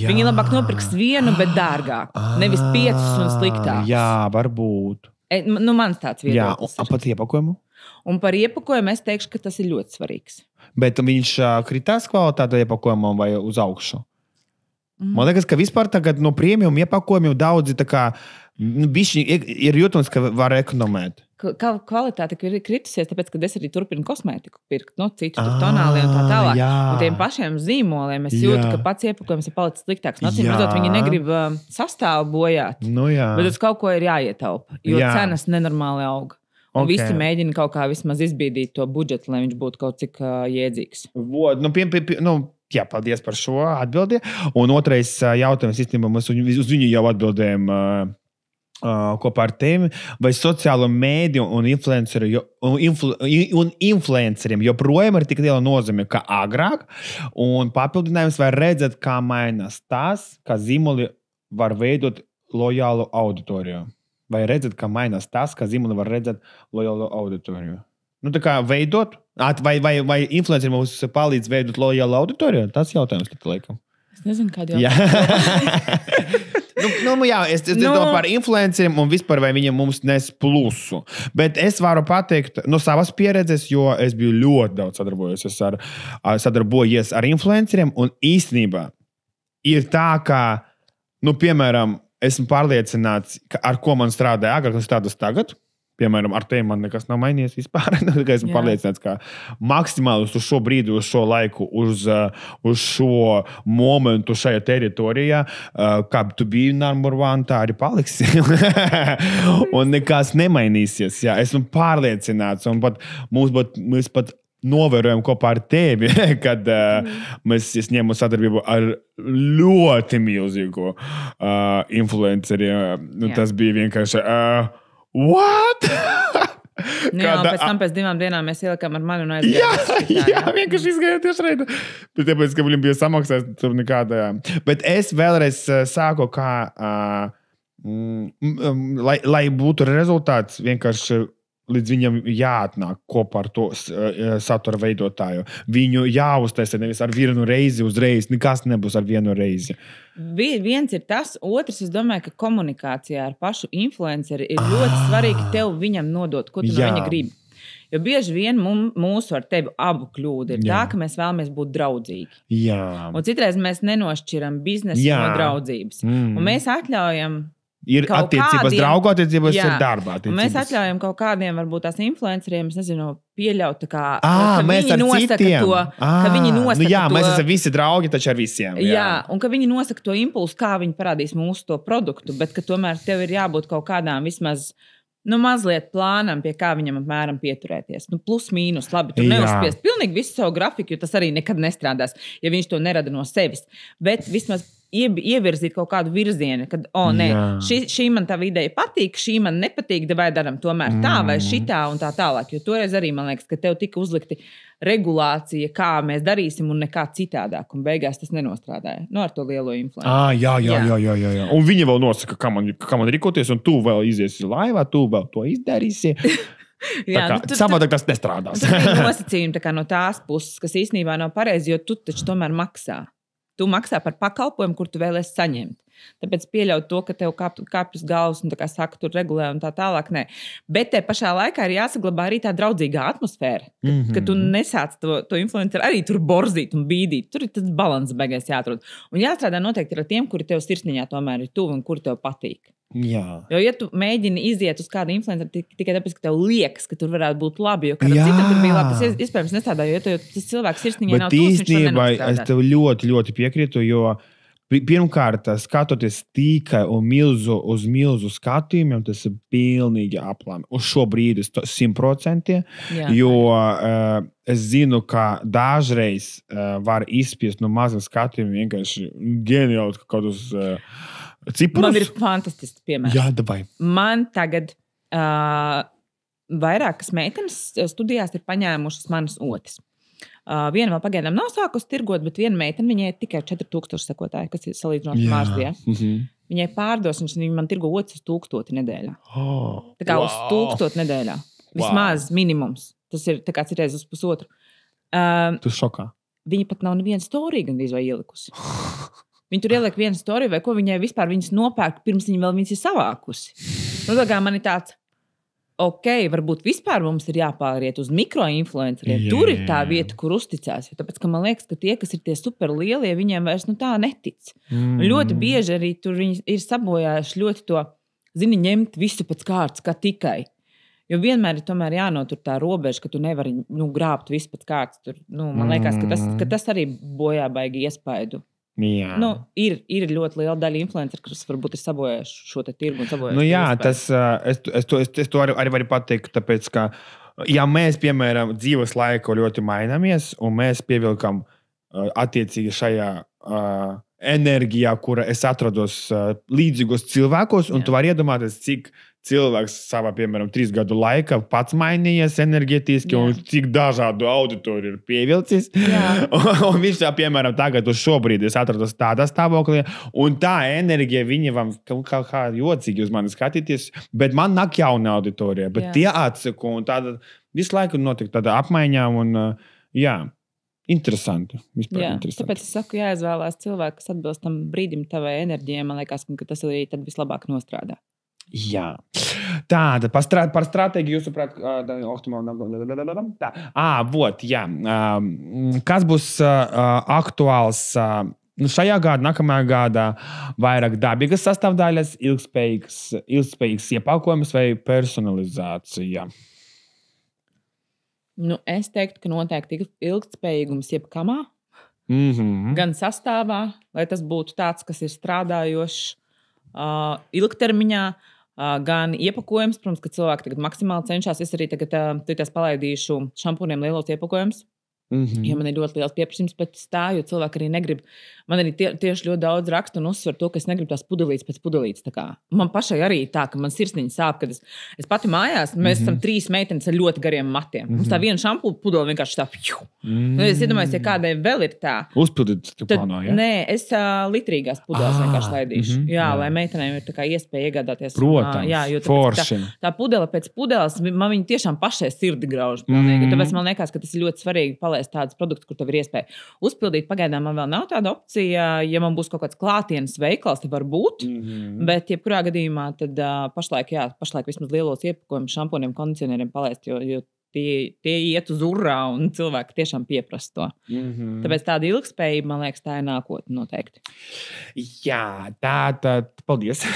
Viņi labāk nopirks vienu, bet dārgāk. Nevis 5 un sliktāk. Jā, varbūt. Mans tāds viedoklis. Jā, pat iepakojumu? Un par iepakojumu es teikšu, ka tas ir ļoti svarīgs. Bet viņš kritās kvalitāte iepakojumam vai uz augšu? Man liekas, ka vispār tagad no premium iepakojumiem daudzi tā kā bišķi ir jūtams, ka var ekonomēt. Kvalitāte ir kritusies, tāpēc, ka es arī turpinu kosmētiku pirkt, citu tonāli un tā tālāk. Jā. Un tiem pašiem zīmoliem es jūtu, ka pats iepakojums ir palicis sliktāks. Acīm redzot, viņi negrib sastāvu bojāt. Bet uz kaut ko ir jāietaupa, jo cenas nenormāli aug. Un visi mēģina kaut kā vismaz izbīdīt to budžetu, lai viņš būtu kaut cik jēdzīgs. Jā, paldies par šo atbildi. Un otrais jautājums, īstenībā mēs uz viņu jau atbildējām kopā ar tevi. Vai sociālo mēdiju un influenceriem joprojām ir tik liela nozīme kā agrāk? Un papildinājums, vai redzat, kā mainās tas, kā zīmoli var veidot lojālu auditoriju? Vai redzat, kā mainās tas, kā zīmoli var redzēt lojālu auditoriju? Tā kā veidot? Vai influenceri mums palīdz veidot lojālu auditoriju? Tas jautājums tik laikam. Es nezinu, kādu jautājumu. Es domāju par influenceriem un vispār, vai viņiem mums nes plusu. Bet es varu pateikt no savas pieredzes, jo es biju ļoti daudz sadarbojies ar influenceriem, un īstenībā ir tā, ka, piemēram, esmu pārliecināts, ka ar ko man strādāja agrāk un strādās tagad. Piemēram, ar tevi man nekas nav mainījies vispār. Esmu pārliecināts, ka maksimāli uz šo brīdi, uz šo laiku, uz šo momentu šajā teritorijā, kā tu biji number one, tā arī paliksi. Un nekas nemainīsies. Jā. Esmu pārliecināts. Un mēs pat novērojam kopā ar tevi, kad mēs ņēmu sadarbību ar ļoti milzīgu influenceri. Tas bija vienkārši... What? Pēc tam pēc 2 dienām mēs ielikām ar mani un aizgājām. Jā, vienkārši izgājām tieši reizē. Bet tāpēc, ka viņam bija samaksājis, tur nekādā. Bet es vēlreiz sāku, kā, lai būtu rezultāts, vienkārši līdz viņam jāatnāk kopā ar to satura veidotāju. Viņu jāuztaisa nevis ar vienu reizi uzreiz, nekas nebūs ar vienu reizi. Viens ir tas, otrs, es domāju, ka komunikācijā ar pašu influenceri ir ļoti svarīgi tev viņam nodot, ko tu no viņa gribi. Jo bieži vien mūsu ar tevi abu kļūda ir tā, ka mēs vēlamies būt draudzīgi. Jā. Un citreiz mēs nenošķiram biznesu no draudzības. Un mēs atļaujam ir attiecības draugu attiecības, ir darba attiecības. Mēs atļaujam kaut kādiem, varbūt tās influenceriem, es nezinu, pieļaut tā kā, ka mēs viņi nosaka citiem. Ka viņi nosaka jā, to. Mēs esam visi draugi, taču ar visiem. Jā, un ka viņi nosaka to impulsu, kā viņi parādīs mūsu to produktu, bet ka tomēr tev ir jābūt kaut kādām vismaz mazliet plānam, pie kā viņam apmēram pieturēties. Plus, mīnus, labi, tu Jā. neuzspiest pilnīgi visu savu grafiku, jo tas arī nekad nestrādās, ja viņš to nerada no sevis. Bet vismaz ievirzīt kaut kādu virzienu, kad, nē, šī man tā ideja patīk, šī man nepatīk, vai daram tomēr tā vai šitā un tā tālāk. Jo toreiz arī, man liekas, ka tev tika uzlikti regulācija, kā mēs darīsim un nekā citādāk. Un beigās tas nenostrādāja. Ar to lielo influenci. Jā. Un viņi vēl nosaka, kā man rīkoties, un tu vēl iziesi laivā, tu vēl to izdarīsi. Savādāk tas nestrādās. Tas ir nosacījumi tā no tās puses, kas īstenībā nav pareizi, jo tu taču tomēr maksā. Tu maksā par pakalpojumu, kur tu vēlies saņemt. Tāpēc pieļaut to, ka tev kāpjas galvas un saka, tur regulē un tā tālāk. Nē. Bet te pašā laikā ir jāsaglabā arī tā draudzīgā atmosfēra. Ka tu nesāc to influenceru arī tur borzīt un bīdīt. Tur ir tas balans beigās jāatrod. Un jāstrādā noteikti ar tiem, kuri tev sirsniņā tomēr ir tuvi un kuri tev patīk. Jā. Jo, ja tu mēģini iziet uz kādu influenceru tikai tāpēc, ka tev liekas, ka tur varētu būt labi, jo kādam citam tur bija labi, tas iespējams nestrādā, jo tas cilvēks sirsniņā nav tūs, viņš var nenostrādāt. Es tev ļoti, ļoti piekrītu, jo pirmkārt, skatoties tikai uz milzu skatījumiem, tas ir pilnīgi aplami. Uz šo brīdi 100%, jo es zinu, ka dažreiz var izspiest no maziem skatījumiem vienkārši ģeniāli kādus ciprus. Man ir fantastisks piemērs. Jā, davai. Man tagad vairākas meitenes studijās ir paņēmušas manas otis. Viena vēl pagaidām nav sākusi tirgot, bet viena meitene, viņai ir tikai 4000 sekotāji, kas ir salīdzinoši Mārsdijā. Viņai pārdos, un viņa man tirgo otis uz 1000 nedēļā. Tā kā uz 1000 nedēļā. Vismaz minimums. Tas ir tā kā citreiz uz pusotru. Tu šokā. Viņa pat nav neviena storija gandrīz vai ielikusi. Viņa tur ieliek vienu storiju, vai ko viņai vispār viņas nopērk, pirms viņa vēl viņas ir savākusi. Tā kā man ir tāds, varbūt vispār mums ir jāpāriet uz mikroinfluenceriem. Tur ir tā vieta, kur uzticās. Tāpēc, ka man liekas, ka tie, kas ir tie superlielie, viņiem vairs tā netic. Ļoti bieži arī tur viņi ir sabojājuši ļoti to, ņemt visu pēc kārtas, kā tikai. Jo vienmēr ir tomēr jānotur tā robeža, ka tu nevari grābt visu pēc kārtas. Tur, man liekas, ka tas arī bojā baigi iespaidu. Jā. Ir ļoti liela daļa influenceru, kas varbūt ir sabojājuši šo te tirgu. Es to arī varu pateikt, tāpēc, ka, ja mēs, piemēram, dzīves laiku ļoti mainamies, un mēs pievilkam attiecīgi šajā enerģijā, kura es atrados līdzīgos cilvēkos, un tu vari iedomāties, cik cilvēks savā, piemēram, 3 gadu laikā pats mainījies enerģetiski, un cik dažādu auditoriju ir pievilcis. Un viņš, piemēram, tagad uz šobrīd es atrados tādā stāvoklī, un tā enerģija viņam kā jocīgi uz mani skatīties, bet man nāk jauna auditorija, bet tie atsaku, un tāda visu laiku notiek tāda apmaiņā, un interesanti. Interesanti. Tāpēc es saku, jāizvēlās cilvēki, kas atbilst tam brīdim tavai enerģijai, man liekas, ka tas arī tad vislabāk nostrādā. Jā. Tāda par stratēģiju, jūsuprāt, kas būs aktuāls šajā gadā, nākamajā gadā, vairāk dabīgas sastāvdaļas, ilgspējīgs iepakojums vai personalizācija? Es teiktu, ka noteikti ilgspējīgums jebkamā, gan sastāvā, lai tas būtu tāds, kas ir strādājošs ilgtermiņā, gan iepakojums. Protams, ka cilvēki tagad maksimāli cenšas. Es arī tagad palaidīšu šampūniem lielos iepakojumus. Jo man ir ļoti liels pieprasījums pēc tā, jo cilvēki arī negrib. Man arī tieši ļoti daudz raksta un uzsver to, ka es negribu tās pudelītes pēc pudelītes. Man pašai arī tā, ka man sirsniņa sāp, kad es pati mājās, mēs esam 3 meitenes ar ļoti gariem matiem. Mums tā viena šampūna pudele vienkārši tā. Es iedomājos, ja kādai vēl ir tā. Uzpildīt plāno, ja? Nē, es litrīgās pudeles vienkārši laidīšu. Lai meitenēm ir tā kā iespēja iegādāties. Protams, jo forši. Tā pudele pēc pudeles, man viņa tiešām pašai sirdi grauž. Tāpēc man liekas, ka tas ir ļoti svarīgi tādus produktus, kur tev ir iespēja uzpildīt. Pagaidām man vēl nav tāda opcija. Ja man būs kaut kāds klātienes veikals, tad var būt. Bet, jebkurā gadījumā, tad pašlaik vismaz lielos iepakojumus šamponiem, kondicionieriem palaist, jo tie iet uz urā un cilvēki tiešām pieprasa to. Tāpēc tāda ilgspējība, man liekas, tā ir nākotne noteikti. Jā, tā paldies.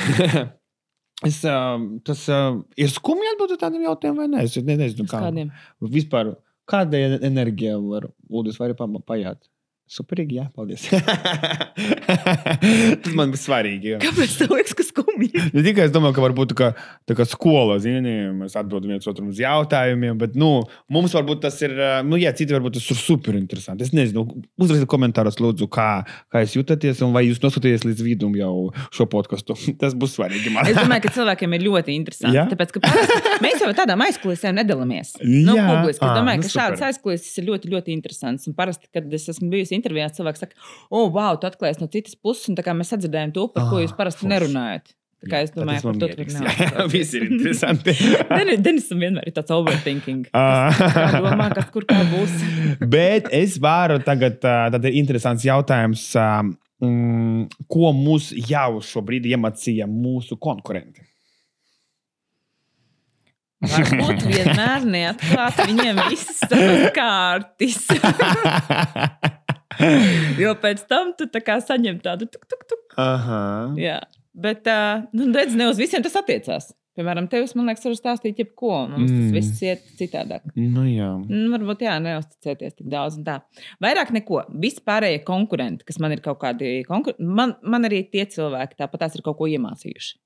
Tas ir skumji atbildēt tādiem jautājumiem vai ne? Es nezinu, kā. Vispār. Kāda enerģija var ūdens vai pajāt? Superīgi, jā, paldies. Tas man bija svarīgi. Jā. Kāpēc tev liekas, ka skumji? Ne tikai es domāju, ka varbūt tā kā skola, zini, mēs atbildam viens otram uz jautājumiem, bet, mums varbūt tas ir, citi varbūt tas ir super interesanti. Es nezinu, uzrakstiet komentāros, lūdzu, kā jūs jūtaties un vai jūs noskaties līdz vidum jau šo podcastu. Tas būs svarīgi. Man. Es domāju, ka cilvēkiem ir ļoti interesanti, tāpēc, ka mēs jau tādām aizkulisēm nedalāmies. Publiski. Es domāju, ka šādas aizkulises ir ļoti, ļoti interesants. Un parasti, kad es esmu bijusi intervijā, cilvēks saka, wow, tu atklājies no citas puses, un tā kā mēs sadzirdējam to, par ko jūs parasti nerunājat. Tā kā es domāju, par to tur nav. Viss ir interesanti. Denisam vienmēr ir tāds overthinking. Es domā, kas kur kā būs. Bet es varu tagad, tad ir interesants jautājums, ko mūs jau šobrīd iemācīja mūsu konkurenti. Varbūt vienmēr neatklāt viņiem visas savas kārtis. Jo pēc tam tu tā kā saņem tādu tuk. Aha. Jā. Bet, redz, ne uz visiem tas attiecās. Piemēram, tevis, man liekas, var stāstīt jebko. Mums tas viss iet citādāk. Jā. Varbūt, neuzticēties tik daudz un tā. Vairāk neko. Vispārējie konkurenti, kas man ir kaut kādi man arī tie cilvēki tāpat tās ir kaut ko iemācījuši.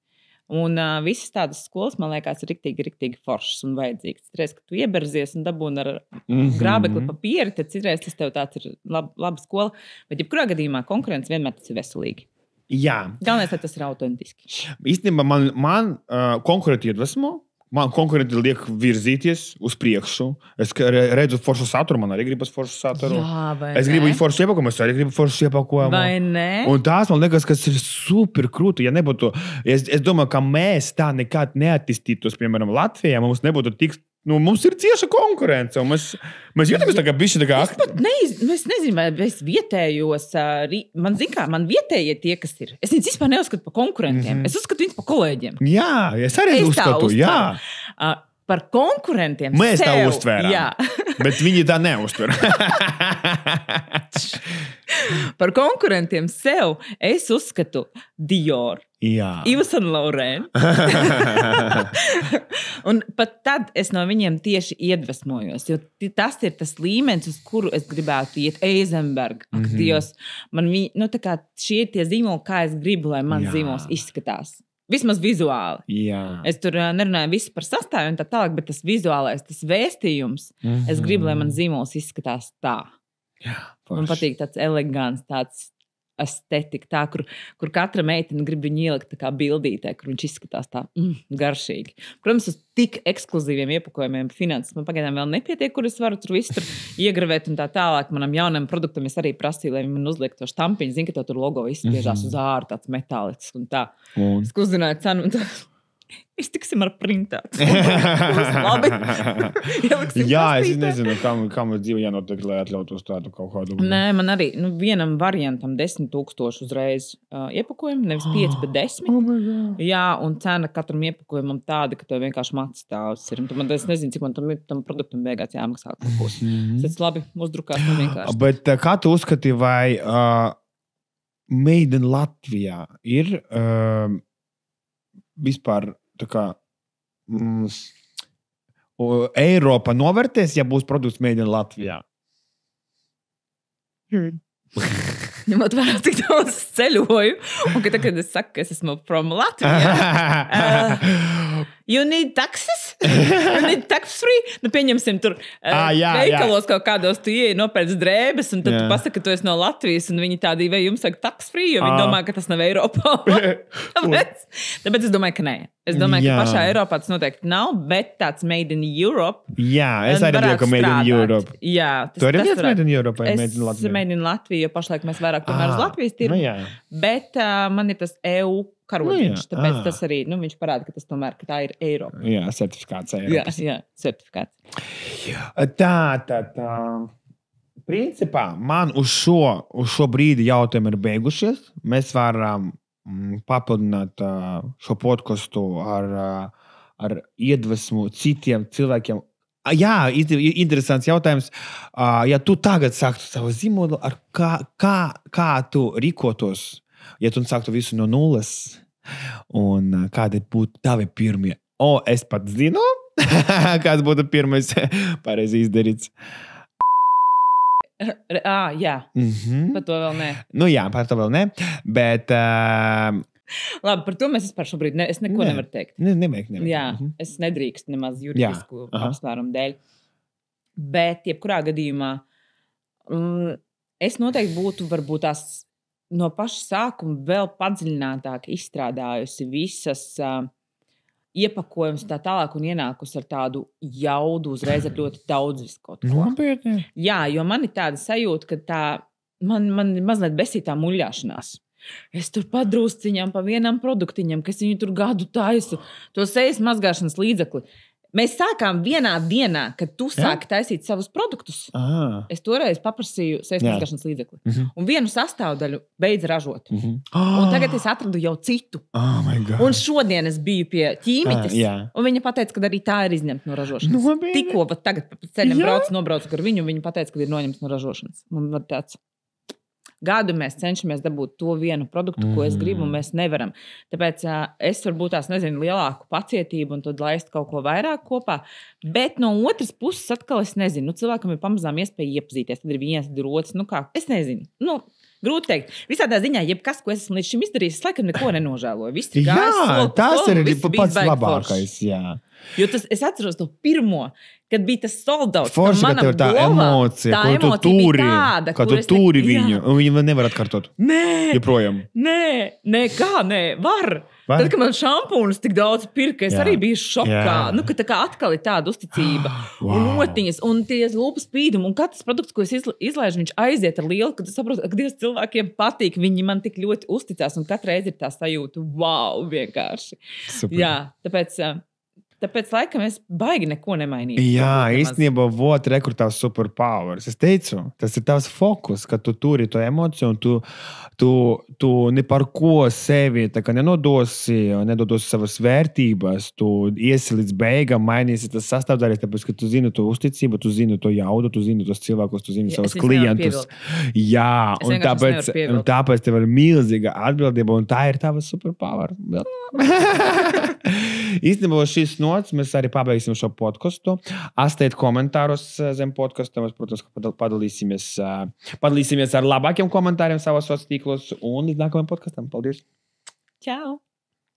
Un visas tādas skolas, man liekas, ir riktīgi foršas un vajadzīgas. Citreiz, ka tu ieberzies un dabūni ar grābekli papīri, tad citreiz tas tev tāds ir laba skola. Bet jebkurā gadījumā konkurence vienmēr tas ir veselīgi. Jā. Galvenais, lai tas ir autentiski. Īstenībā man konkurenti iedvesmo. Man konkurenti liek virzīties uz priekšu. Es redzu foršu saturu, man arī gribas foršu saturu. Jā, es gribu foršu iepakojumu, es arī gribu foršu iepakojumu. Vai ne? Un tās man liekas, kas ir super krūti. Ja nebūtu, es domāju, ka mēs tā nekad neattīstītos, piemēram, Latvijā, mums nebūtu tik. Mums ir cieša konkurence. Mēs jūtamies tā kā bišķi tā kā es nezinu, vai es vietējos. Man vietējie tie, kas ir. Es viņus vispār neuzskatu par konkurentiem. Es uzskatu viņus par kolēģiem. Jā, es arī uzskatu. Jā. Par konkurentiem mēs sev, tā uztvērām. Jā. Bet viņi tā neuztver. Par konkurentiem sev es uzskatu Dior. Jā. Yves Saint Laurent. Un pat tad es no viņiem tieši iedvesmojos, jo tas ir tas līmenis, uz kuru es gribētu iet. Eisenberg, ak, Dievs, man tā kā šie ir tie zīmoli, kā es gribu, lai man zīmols izskatās. Vismaz vizuāli. Jā. Es tur nerunāju visu par sastāvu un tā tālāk, bet tas vizuālais, tas vēstījums, es gribu, lai man zīmols izskatās tā. Jā, man patīk tāds elegants, tāds estetika, tā, kur katra meitene grib viņu ielikt tā kā bildītē, kur viņš izskatās tā garšīgi. Protams, uz tik ekskluzīviem iepakojumiem finanses man pagaidām vēl nepietiek, kur es varu tur visu tur iegravēt un tā tālāk. Manam jaunam produktam es arī prasīju, lai man uzliek to štampiņu. Zinu, ka tev tur logo izspiežās uz āru, tāds metālisks un tā. Es uzzināju cenu un tā. Iztiksim ar printētu. Labi. Jā, es nezinu, kam ir dzīve jānotiek, lai atļautos tādu kaut kādu. Nē, man arī vienam variantam 10,000 uzreiz iepakojumu, nevis 5, bet 10. Oh jā, un cena katram iepakojumam tāda, ka tev vienkārši macis stāvs ir. Es nezinu, cik man tam produktam beigās jāmaksā kaut būs. Tas labi uzdrukās man vienkārši. Bet kā tu uzskati, vai Made in Latvijā ir vispār tā kā Eiropa novērtēs, ja būs produkts Made in Latvijā? Ņemot vērā, cik daudz ceļoju, un ka tagad es saku, ka es esmu from Latvijā. You need taxes? You need tax free? Pieņemsim tur veikalos kaut kādos, tu ieeji nopēc drēbes, un tad tu pasaki, ka tu esi no Latvijas, un viņi tādi, vai jums saka tax free, jo viņi domā, ka tas nav Eiropā. Tāpēc es domāju, ka nē. Es domāju, ka pašā Eiropā tas noteikti nav, bet tāds Made in Europe. Jā, es arī domāju, ka Made in Europe. Jā, tu arī viens Made in Europe vai Made in Latvijā? Es Made in Latviju, jo pašlaik mēs vairāk tomēr uz Latvijas tirgu. Bet man ir tas EU karodziņš, tāpēc tas arī, viņš parāda, ka tas tomēr, ka tā ir Eiropa. Jā, certifikāts Eiropas. Jā, certifikāts. Tā. Principā, man uz šo brīdi jautājumi ir beigušies. Mēs varam papildināt šo podcastu ar iedvesmu citiem cilvēkiem. Jā, interesants jautājums. Ja tu tagad sāktu savu zīmolu, kā tu rīkotos? Ja tu sāktu visu no nulles, un kādi būtu tavi pirmie? Es pat zinu, kāds būtu pirmais pareizi izdarīts. Jā, par to vēl ne. Nu jā, par to vēl ne, bet... Labi, par to mēs vispār šobrīd neko nevaru teikt. Nevajag. Jā, es nedrīkstu nemaz juridisku apsvērumu dēļ. Bet, jebkurā gadījumā, es noteikti būtu varbūt tās no paša sākuma vēl padziļinātāk izstrādājusi visas iepakojumus tā tālāk un ienākus ar tādu jaudu uzreiz ar ļoti daudz viskotu. Nopietni? Jā, jo man ir tāda sajūta, ka tā man mazliet besītā muļāšanās. Es tur padrusciņām pa vienam produktiņam, kas viņu tur gadu taisu, to sejas mazgāšanas līdzekli. Mēs sākām vienā dienā, kad tu sāki taisīt savus produktus. Es toreiz paprasīju sejas mazgāšanas līdzekli. Un vienu sastāvdaļu beidz ražot. Un tagad es atradu jau citu. Un šodien es biju pie ķīmiķes, un viņa pateica, ka arī tā ir izņemta no ražošanas. Tikko tagad pa ceļam nobraucu ar viņu, viņa pateica, ka ir noņemts no ražošanas. Man var tāds... Gadu mēs cenšamies dabūt to vienu produktu, ko es gribu, un mēs nevaram. Tāpēc es varbūt tās nezinu lielāku pacietību un tad laist kaut ko vairāk kopā. Bet no otras puses atkal es nezinu. Nu, cilvēkam ir pamazām iespēja iepazīties. Tad ir viens, tad ir otrs. Nu kā, es nezinu. Nu, grūti teikt. Visādā ziņā, jebkas, ko es esmu līdz šim izdarījis, es laikam neko nenožēloju. Viss ir gājis, tas ir pats labākais, jā. Jo es atceros to pirmo, kad bija tas soldauts. Forši, ka tev tā emocija, ko tu tūri, ka tu tūri viņu, un viņu vēl nevar atkārtot. Nē, joprojām. Nē, var. Tad, kad man šampūnus tik daudz pirka, es arī biju šokā. Nu, ka tā kā atkal ir tāda uzticība. Un notiņas, un tie lūpas spīdumi, un katrs produkts, ko es izlaižu, viņš aiziet ar lielu, kad tu saproti, ka Dievs cilvēkiem patīk, viņi man tik ļoti uzticās, un katru reizi ir tā sajūta, wow, vienkārši. Super. Jā, Tāpēc, laikam, es baigi neko nemainīju. Jā, īstenībā, rekrutās superpowers. Es teicu, tas ir tavs fokus, ka tu turi to emociju, un tu ne par ko sevi nenodosi savas vērtības, tu iesi līdz beigām, mainīsi tas sastāvdaļas, tāpēc, ka tu zini to uzticību, tu zini to jaudu, tu zini tos cilvēkus, tu zini savus klientus. Jā, un tāpēc tev ir milzīga atbildība, un tā ir tava superpower. Īstenībā šīs nots mēs arī pabeigsim šo podcastu. Astiet komentāros zem podcastu. Mēs, protams, padalīsimies ar labākiem komentāriem savos sociālos tīklos un līdz nākamajam podkastam. Paldies! Čau!